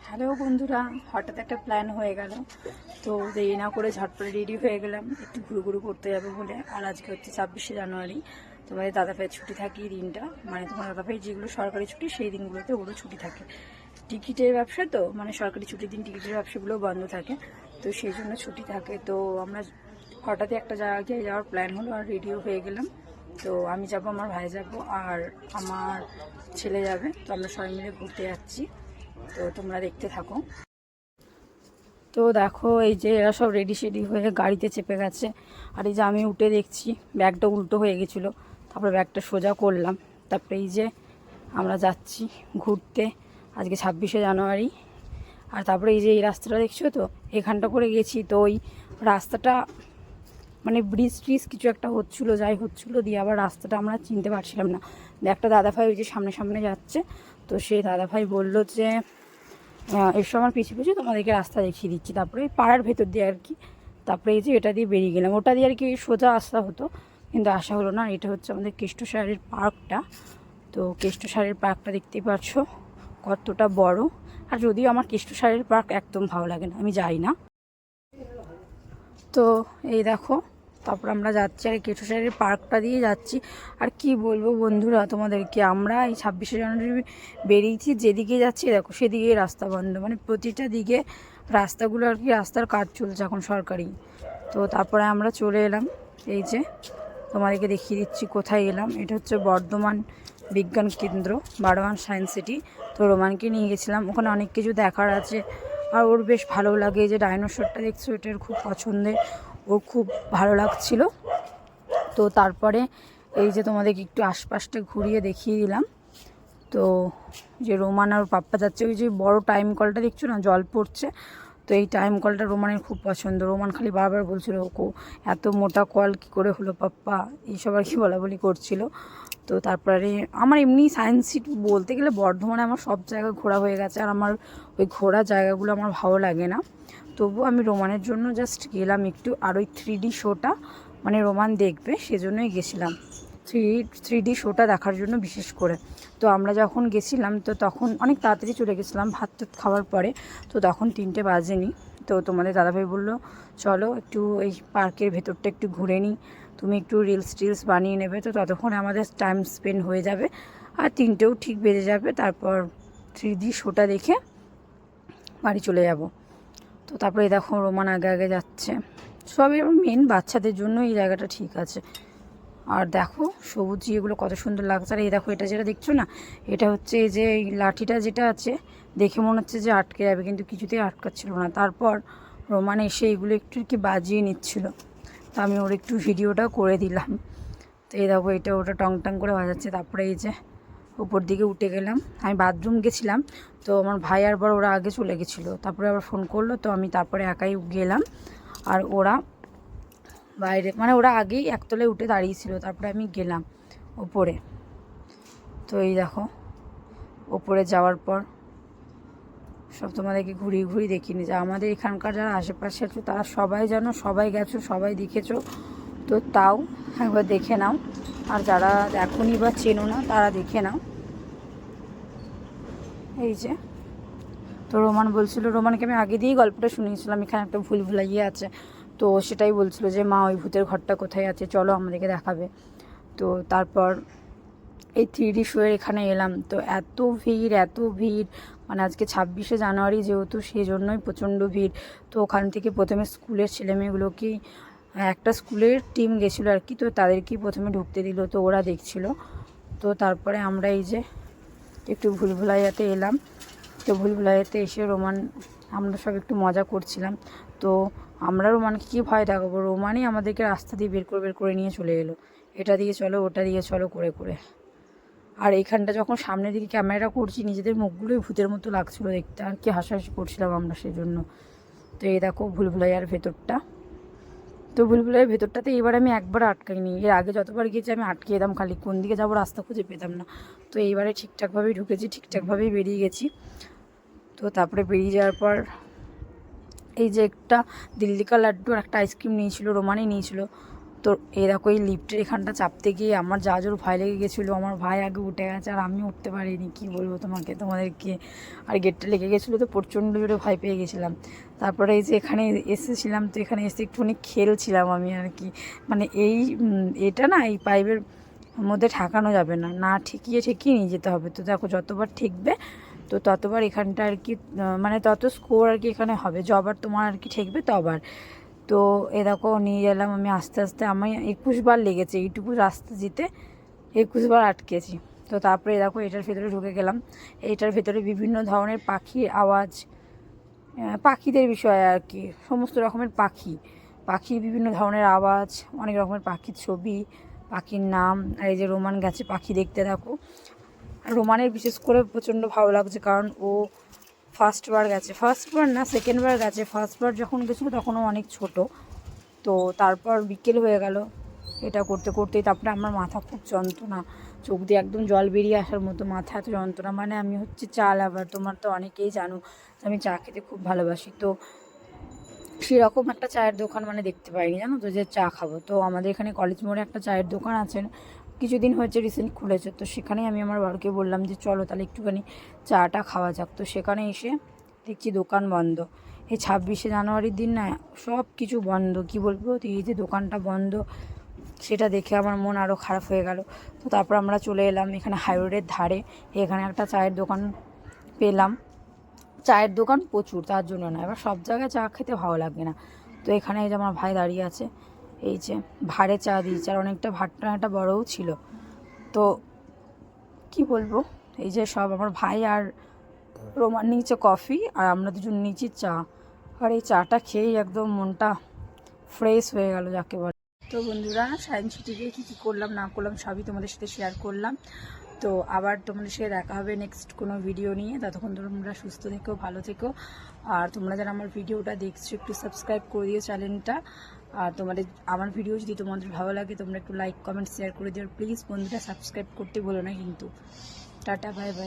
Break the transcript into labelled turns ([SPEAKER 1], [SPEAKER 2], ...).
[SPEAKER 1] Hello বন্ধুরা, হঠাৎ একটা প্ল্যান হয়ে গেল। তো দেরি না করে ঝটপট রেডি হয়ে গেলাম একটু ঘুরু করতে যাবো বলে। আর আজকে হচ্ছে 26শে জানুয়ারি। তোমাদের দাদাভাইয়ের ছুটি থাকে এই দিনটা, মানে তোমার দাদাভাই যেগুলো সরকারি ছুটি সেই দিনগুলোতে ওরও ছুটি থাকে। টিকিটের ব্যবসা তো, মানে সরকারি ছুটির দিন টিকিটের ব্যবসাগুলো বন্ধ থাকে, তো সেই জন্য ছুটি থাকে। তো আমরা হঠাৎই একটা জায়গায় যাওয়ার প্ল্যান হলো আর রেডিও হয়ে গেলাম। তো আমি যাব, আমার ভাই যাব, আর আমার ছেলে যাবে। তো আমরা সবাই মিলে ঘুরতে যাচ্ছি, তো তোমরা দেখতে থাকো। তো দেখো, এই যে এরা সব রেডি শেডি হয়ে গাড়িতে চেপে গেছে। আর এই যে আমি উঠে দেখছি ব্যাগটা উল্টো হয়ে গেছিলো, তারপরে ব্যাগটা সোজা করলাম। তারপরে এই যে আমরা যাচ্ছি ঘুরতে আজকে 26শে জানুয়ারি। আর তারপরে এই যে এই রাস্তাটা দেখছো তো, এখানটা করে গেছি। তো ওই রাস্তাটা মানে ব্রিজ ট্রিজ কিছু একটা হচ্ছিলো, যাই হচ্ছিলো দিয়ে আবার রাস্তাটা আমরা চিনতে পারছিলাম না। একটা দাদাভাই ওই যে সামনে সামনে যাচ্ছে, তো সেই দাদাভাই বললো যে এসো আমার পিছু পিছু তোমাদেরকে রাস্তা দেখিয়ে দিচ্ছি। তারপরে পাড়ার ভেতর দিয়ে আর কি। তারপরে এই যে এটা দিয়ে বেরিয়ে গেলাম, ওটা দিয়ে আর কি সোজা আসা হতো, কিন্তু আসা হলো না। এটা হচ্ছে আমাদের কেষ্টসারের পার্কটা। তো কেষ্টসারের পার্কটা দেখতেই পাচ্ছ কতটা বড়। আর যদিও আমার কেষ্টসারের পার্ক একদম ভালো লাগে না, আমি যাই না। তো এই দেখো, তারপর আমরা যাচ্ছি আর কেষ্টসারের পার্কটা দিয়ে যাচ্ছি। আর কি বলবো বন্ধুরা তোমাদেরকে, আমরা এই 26শে জানুয়ারি বেরিয়েছি, যেদিকে যাচ্ছি দেখো সেদিকেই রাস্তা বন্ধ, মানে প্রতিটা দিকে রাস্তাগুলো আর কি, রাস্তার কাজ চলছে এখন সরকারি। তো তারপরে আমরা চলে এলাম, এই যে তোমাদেরকে দেখিয়ে দিচ্ছি কোথায় এলাম। এটা হচ্ছে বর্ধমান বিজ্ঞান কেন্দ্র, বারোয়ান সায়েন্স সিটি। তো রোমানকে নিয়ে গেছিলাম, ওখানে অনেক কিছু দেখার আছে। আর ওর বেশ ভালো লাগে, এই যে ডাইনোসরটা দেখছো এটার খুব পছন্দের, ওর খুব ভালো লাগছিল। তো তারপরে এই যে তোমাদেরকে একটু আশপাশটা ঘুরিয়ে দেখিয়ে দিলাম। তো যে রোমান আর পাপ্পা যাচ্ছে, ওই যে বড় টাইম কলটা দেখছো না, জল পড়ছে। তো এই টাইম কলটা রোমানের খুব পছন্দ। রোমান খালি বারবার বলছিল এত মোটা কল কী করে হলো পাপ্পা, এইসব আর কি বলাবলি করছিল। তো তারপরে আমার এমনি সায়েন্স সিটি বলতে গেলে বর্ধমানে আমার সব জায়গা ঘোরা হয়ে গেছে, আর আমার ওই ঘোরা জায়গাগুলো আমার ভালো লাগে না। তবু আমি রোমানের জন্য জাস্ট গেলাম একটু, আর ওই 3D শোটা মানে রোমান দেখবে সেজন্যই গেছিলাম, থ্রি ডি শোটা দেখার জন্য বিশেষ করে। তো আমরা যখন গেছিলাম তো তখন অনেক তাড়াতাড়ি চলে গেছিলাম ভাত টাত খাওয়ার পরে। তো তখন 3টে বাজেনি। তো তোমাদের দাদাভাই বললো চলো একটু এই পার্কের ভেতরটা একটু ঘুরে নিই, তুমি একটু রিলস টিলস বানিয়ে নেবে। তো ততক্ষণে আমাদের টাইম স্পেন্ড হয়ে যাবে, আর 3টেও ঠিক বেজে যাবে। তারপর 3D শোটা দেখে বাড়ি চলে যাব। তো তারপরে দেখো রোমান আগে আগে যাচ্ছে, সবই মেন বাচ্চাদের জন্য এই জায়গাটা ঠিক আছে। আর দেখো সবুজ এগুলো কত সুন্দর লাগছে। আর এই দেখো এটা যেটা দেখছো না, এটা হচ্ছে এই যে এই লাঠিটা যেটা আছে, দেখে মনে হচ্ছে যে আটকে যাবে, কিন্তু কিছুতেই আটকাচ্ছিল না। তারপর রোমান এসে এগুলো একটু কি বাজিয়ে নিচ্ছিল, তো আমি ওর একটু ভিডিওটা করে দিলাম। তো এই দেখো এটা ওটা টং টং করে বাজাচ্ছে। তারপরে এই যে উপর দিকে উঠে গেলাম, আমি বাথরুম গেছিলাম। তো আমার ভাই আর বড় ওরা আগে চলে গেছিলো, তারপরে আবার ফোন করলো, তো আমি তারপরে একাই গেলাম। আর ওরা বাইরে, মানে ওরা আগেই একতলায় উঠে দাঁড়িয়েছিল, তারপরে আমি গেলাম ওপরে। তো এই দেখো ওপরে যাওয়ার পর সব তোমাদেরকে ঘুরিয়ে ঘুরিয়ে দেখিনি, যে আমাদের এখানকার যারা আশেপাশে আছো তারা সবাই জানো, সবাই গেছো, সবাই দেখেছো। তো তাও একবার দেখে নাও, আর যারা দেখোনি বা চেনো না তারা দেখে নাও। এই যে, তো রোমান বলছিল, রোমানকে আমি আগে দিয়েই গল্পটা শুনিয়েছিলাম এখানে একটা ভুল ভুলাইয়া আছে। তো সেটাই বলছিল যে মা ওই ভূতের ঘরটা কোথায় আছে, চলো আমাদেরকে দেখাবে। তো তারপর এই 3D শোয়ের এখানে এলাম, তো এত ভিড় এত ভিড়, মানে আজকে 26শে জানুয়ারি যেহেতু সেই জন্যই প্রচণ্ড ভিড়। তো ওখান থেকে প্রথমে স্কুলের ছেলেমেয়েগুলোকেই, একটা স্কুলের টিম গেছিলো আর কি, তো তাদেরকেই প্রথমে ঢুকতে দিল, তো ওরা দেখছিল। তো তারপরে আমরা এই যে একটু ভুলভুলাইয়াতে এলাম। তো ভুলভুলাইয়াতে এসে রোমান, আমরা সব একটু মজা করছিলাম। তো আমরা রোমানকে কী ভয় দেখাবো, রোমানই আমাদেরকে রাস্তা দিয়ে বের করে নিয়ে চলে এলো, এটা দিয়ে চলো ওটা দিয়ে চলো করে করে। আর এইখানটা যখন সামনের দিকে ক্যামেরা করছি, নিজেদের মুখগুলোই ভূতের মতো লাগছিলো দেখতে, আর কি হাসাহাসি করছিলাম আমরা সেজন্য। তো এই দেখো ভুলভুলাইয়ার ভেতরটা। তো ভুলভুলাইয়ার ভেতরটাতে এবার আমি একবার আটকাইনি, এর আগে যতবার গিয়েছি আমি আটকে যেতাম, খালি কোন দিকে যাবো রাস্তা খুঁজে পেতাম না। তো এইবারে ঠিকঠাকভাবেই ঢুকেছি, ঠিকঠাকভাবেই বেরিয়ে গেছি। তো তারপরে বেরিয়ে যাওয়ার পর এই যে একটা দিল্লি কা লাড্ডু আর একটা আইসক্রিম নিয়েছিল, রোমানই নিয়েছিল। তো এই দেখো এই লিফটের এখানটা চাপতে গিয়ে আমার যা জোর ভয় লেগে গেছিলো, আমার ভাই আগে উঠে গেছে আর আমি উঠতে পারিনি, কি বলবো তোমাদেরকে। আর গেটটা লেগে গেছিলো তো প্রচণ্ড জোরে ভয় পেয়ে গেছিলাম। তারপরে এই যে এখানে এসেছিলাম, তো এখানে এসে একটুখানি খেলছিলাম আমি আর কি। মানে এটা না এই পাইপের মধ্যে ঠেকানো যাবে না, না ঠেকিয়ে নিয়ে যেতে হবে। তো দেখো যতবার ঠেকবে তো ততবার এখানটা আর কি মানে তত স্কোর আর কি এখানে হবে, যবার তোমার আর কি ঠেকবে তবার। তো এ দেখো নিয়ে গেলাম আমি আস্তে আস্তে, আমি 21 বার লেগেছে এইটুকু রাস্তা যেতে, 21 বার আটকেছি। তো তারপরে দেখো এটার ভেতরে ঢুকে গেলাম। এইটার ভেতরে বিভিন্ন ধরনের পাখির আওয়াজ, পাখিদের বিষয়ে আর কি, সমস্ত রকমের পাখির বিভিন্ন ধরনের আওয়াজ, অনেক রকমের পাখির ছবি, পাখির নাম। আর এই যে রোমান গেছে পাখি দেখতে, দেখো রোমানের বিশেষ করে প্রচণ্ড ভালো লাগছে, কারণ ও ফার্স্টবার গেছে, ফার্স্টবার না সেকেন্ডবার গেছে। ফার্স্টবার যখন গেছিলো তখনও অনেক ছোট। তো তারপর বিকেল হয়ে গেল এটা করতে করতেই। তারপরে আমার মাথা খুব যন্ত্রণা, চোখ দিয়ে একদম জল বেরিয়ে আসার মতো মাথা এত যন্ত্রণা। মানে আমি হচ্ছে চা লাভার, তোমার তো অনেকেই জানো আমি চা খেতে খুব ভালোবাসি। তো সেরকম একটা চায়ের দোকান মানে দেখতে পাইনি, জানো তো, যে চা খাবো। তো আমাদের এখানে কলেজ মোড়ে একটা চায়ের দোকান আছে, কিছুদিন হয়েছে রিসেন্ট খুলেছে। তো সেখানেই আমি আমার বাড়িকে বললাম যে চলো তাহলে একটুখানি চাটা খাওয়া যাক। তো সেখানে এসে দেখছি দোকান বন্ধ। এই 26শে জানুয়ারির দিন না সব কিছু বন্ধ, কি বলবো। তো এই যে দোকানটা বন্ধ সেটা দেখে আমার মন আরও খারাপ হয়ে গেল। তো তারপর আমরা চলে এলাম এখানে হাইরোডের ধারে, এখানে একটা চায়ের দোকান পেলাম। চায়ের দোকান প্রচুর, তার জন্য না, এবার সব জায়গায় চা খেতে ভালো লাগবে না। তো এখানে এই যে আমার ভাই দাঁড়িয়ে আছে, এই যে ভাড়ে চা দিয়েছে, আর অনেকটা ভাতটা একটা বড়ও ছিল। তো কি বলবো, এই যে সব আমার ভাই আর রোমান নিয়েছে কফি, আর আমরা দুজন নিয়েছি চা। আর এই চাটা খেয়েই একদম মনটা ফ্রেশ হয়ে গেল যাকে বলে। তো বন্ধুরা সায়েন্স সিটি গিয়ে কী কী করলাম না করলাম সবই তোমাদের সাথে শেয়ার করলাম। তো আবার তোমাদের সাথে দেখা হবে নেক্সট কোনো ভিডিও নিয়ে। ততক্ষণ তোমরা সুস্থ থেকো, ভালো থেকো। আর তোমরা যারা আমার ভিডিওটা দেখছো একটু সাবস্ক্রাইব করে দিও চ্যানেলটা। আর আমার ভিডিও যদি তোমাদের ভালো লাগে তোমরা একটু লাইক কমেন্ট শেয়ার করে দিও প্লিজ। বন্ধুরা সাবস্ক্রাইব করতে বলো না কিন্তু। Tata, bye bye.